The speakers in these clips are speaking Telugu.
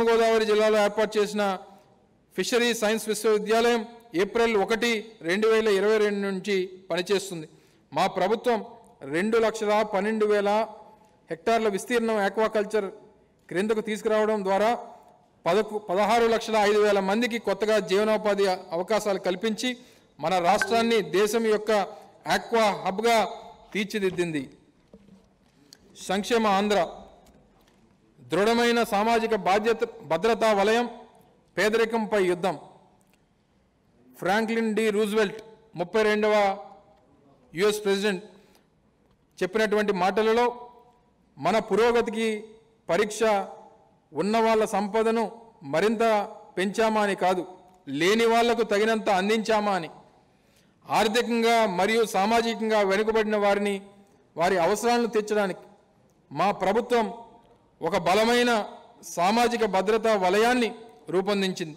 గోదావరి జిల్లాలో ఏర్పాటు చేసిన ఫిషరీ సైన్స్ విశ్వవిద్యాలయం ఏప్రిల్ 1, 2022 నుంచి పనిచేస్తుంది. మా ప్రభుత్వం 2,12,000 హెక్టార్ల విస్తీర్ణం ఆక్వాకల్చర్ క్రిందకు తీసుకురావడం ద్వారా 16,05,000 మందికి కొత్తగా జీవనోపాధి అవకాశాలు కల్పించి మన రాష్ట్రాన్ని దేశం యొక్క ఆక్వా హబ్గా తీర్చిదిద్దింది. సంక్షేమ ఆంధ్ర దృఢమైన సామాజిక భద్రతా వలయం, పేదరికంపై యుద్ధం. ఫ్రాంక్లిన్ డి రూజ్వెల్ట్ 32వ యుఎస్ ప్రెసిడెంట్ చెప్పినటువంటి మాటలలో మన పురోగతికి పరీక్ష ఉన్న వాళ్ళ సంపదను మరింత పెంచామా అని కాదు, లేని వాళ్లకు తగినంత అందించామా అని. ఆర్థికంగా మరియు సామాజికంగా వెనుకబడిన వారిని వారి అవసరాలను తీర్చడానికి మా ప్రభుత్వం ఒక బలమైన సామాజిక భద్రతా వలయాన్ని రూపొందించింది.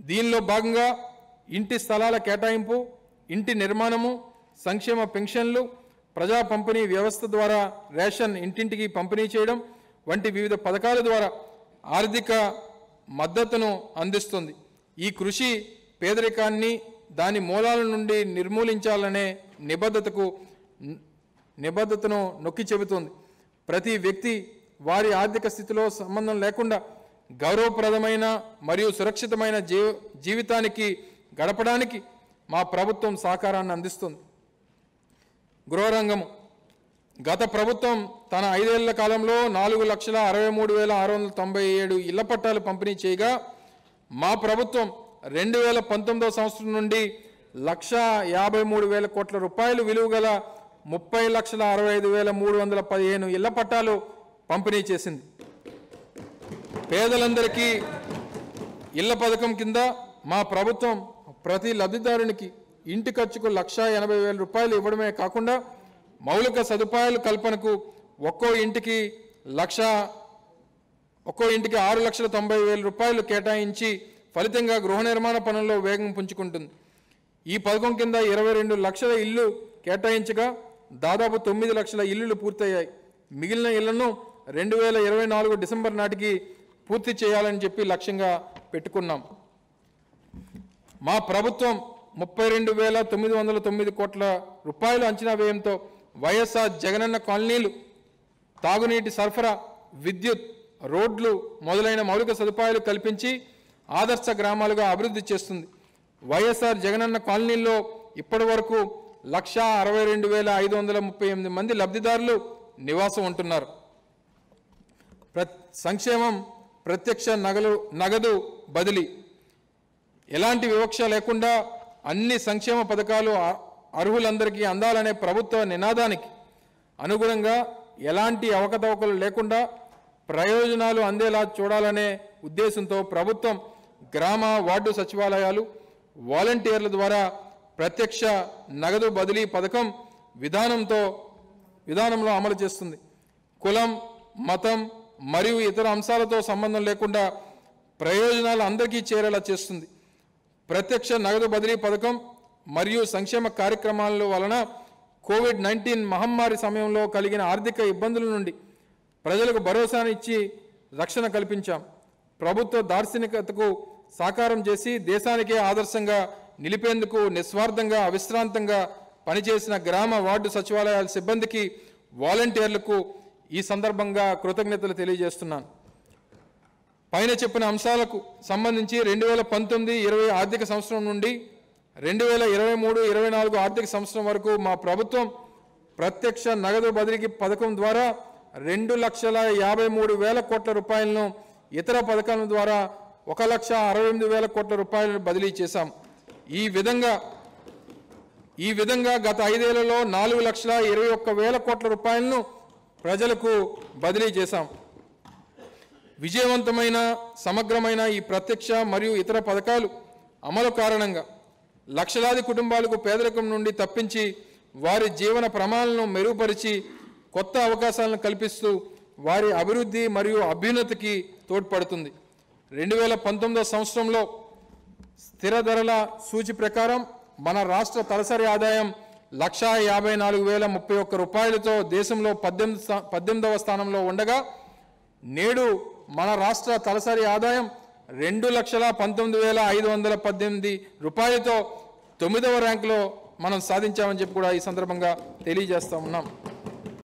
దీనిలో భాగంగా ఇంటి స్థలాల కేటాయింపు, ఇంటి నిర్మాణము, సంక్షేమ పెన్షన్లు, ప్రజా పంపిణీ వ్యవస్థ ద్వారా రేషన్ ఇంటింటికి పంపిణీ చేయడం వంటి వివిధ పథకాల ద్వారా ఆర్థిక మద్దతును అందిస్తుంది. ఈ కృషి పేదరికాన్ని దాని మూలాల నుండి నిర్మూలించాలనే నిబద్ధతను నొక్కి చెబుతుంది. ప్రతి వ్యక్తి వారి ఆర్థిక స్థితిలో సంబంధం లేకుండా గౌరవప్రదమైన మరియు సురక్షితమైన జీవితానికి గడపడానికి మా ప్రభుత్వం సహకారాన్ని అందిస్తుంది. గృహరంగము గత ప్రభుత్వం తన 5 ఏళ్ల కాలంలో 4,63,697 ఇళ్ల పట్టాలు పంపిణీ చేయగా మా ప్రభుత్వం 2019వ సంవత్సరం నుండి 1,53,000 కోట్ల రూపాయలు విలువ గల 30,65,315 ఇళ్ల పట్టాలు పంపిణీ చేసింది. పేదలందరికీ ఇళ్ల పథకం కింద మా ప్రభుత్వం ప్రతి లబ్ధిదారునికి ఇంటి ఖర్చుకు 1,80,000 రూపాయలు ఇవ్వడమే కాకుండా మౌలిక సదుపాయాల కల్పనకు ఒక్కో ఇంటికి 6,90,000 రూపాయలు కేటాయించి ఫలితంగా గృహ నిర్మాణ పనుల్లో వేగం పుంజుకుంటుంది. ఈ పథకం కింద 22 లక్షల ఇళ్లు కేటాయించగా దాదాపు 9 లక్షల ఇళ్లు పూర్తయ్యాయి. మిగిలిన ఇళ్లను 2024 డిసెంబర్ నాటికి పూర్తి చేయాలని చెప్పి లక్ష్యంగా పెట్టుకున్నాం. మా ప్రభుత్వం 32,909 కోట్ల రూపాయలు అంచనా వ్యయంతో వైఎస్ఆర్ జగనన్న కాలనీలు తాగునీటి సరఫరా, విద్యుత్, రోడ్లు మొదలైన మౌలిక సదుపాయాలు కల్పించి ఆదర్శ గ్రామాలుగా అభివృద్ధి చేస్తుంది. వైఎస్ఆర్ జగనన్న కాలనీల్లో ఇప్పటి వరకు 1,62,538 మంది లబ్ధిదారులు నివాసం ఉంటున్నారు. సంక్షేమం ప్రత్యక్ష నగదు బదిలీ ఎలాంటి వివక్ష లేకుండా అన్ని సంక్షేమ పథకాలు అర్హులందరికీ అందాలనే ప్రభుత్వ నినాదానికి అనుగుణంగా ఎలాంటి అవకతవకలు లేకుండా ప్రయోజనాలు అందేలా చూడాలనే ఉద్దేశంతో ప్రభుత్వం గ్రామ వార్డు సచివాలయాలు, వాలంటీర్ల ద్వారా ప్రత్యక్ష నగదు బదిలీ పథకం విధానంలో అమలు చేస్తుంది. కులం, మతం మరియు ఇతర అంశాలతో సంబంధం లేకుండా ప్రయోజనాలు అందరికీ చేరేలా చేస్తుంది. ప్రత్యక్ష నగదు బదిలీ పథకం మరియు సంక్షేమ కార్యక్రమాల వలన కోవిడ్-19 మహమ్మారి సమయంలో కలిగిన ఆర్థిక ఇబ్బందుల నుండి ప్రజలకు భరోసానిచ్చి రక్షణ కల్పించాం. ప్రభుత్వ దార్శనికతకు సాకారం చేసి దేశానికే ఆదర్శంగా నిలిపేందుకు నిస్వార్థంగా అవిశ్రాంతంగా పనిచేసిన గ్రామ వార్డు సచివాలయాల సిబ్బందికి, వాలంటీర్లకు ఈ సందర్భంగా కృతజ్ఞతలు తెలియజేస్తున్నాను. పైన చెప్పిన అంశాలకు సంబంధించి 2019-20 ఆర్థిక సంవత్సరం నుండి 2023-24 ఆర్థిక సంవత్సరం వరకు మా ప్రభుత్వం ప్రత్యక్ష నగదు బదిలీ పథకం ద్వారా 2,53,000 కోట్ల రూపాయలను, ఇతర పథకాల ద్వారా 1,68,000 కోట్ల రూపాయలను బదిలీ చేశాం. ఈ విధంగా గత 5 ఏళ్లలో 4,21,000 కోట్ల రూపాయలను ప్రజలకు బదిలీ చేశాం. విజయవంతమైన సమగ్రమైన ఈ ప్రత్యక్ష మరియు ఇతర పథకాలు అమలు కారణంగా లక్షలాది కుటుంబాలకు పేదరికం నుండి తప్పించి వారి జీవన ప్రమాణాలను మెరుగుపరిచి కొత్త అవకాశాలను కల్పిస్తూ వారి అభివృద్ధి మరియు అభ్యున్నతికి తోడ్పడుతుంది. 2019 సంవత్సరంలో స్థిర ధరల సూచి ప్రకారం మన రాష్ట్ర తలసరి ఆదాయం 1,54,031 రూపాయలతో దేశంలో 18వ స్థానంలో ఉండగా నేడు మన రాష్ట్ర తలసరి ఆదాయం 2,19,518 రూపాయలతో 9వ ర్యాంకులో మనం సాధించామని చెప్పి కూడా ఈ సందర్భంగా తెలియజేస్తా ఉన్నాం.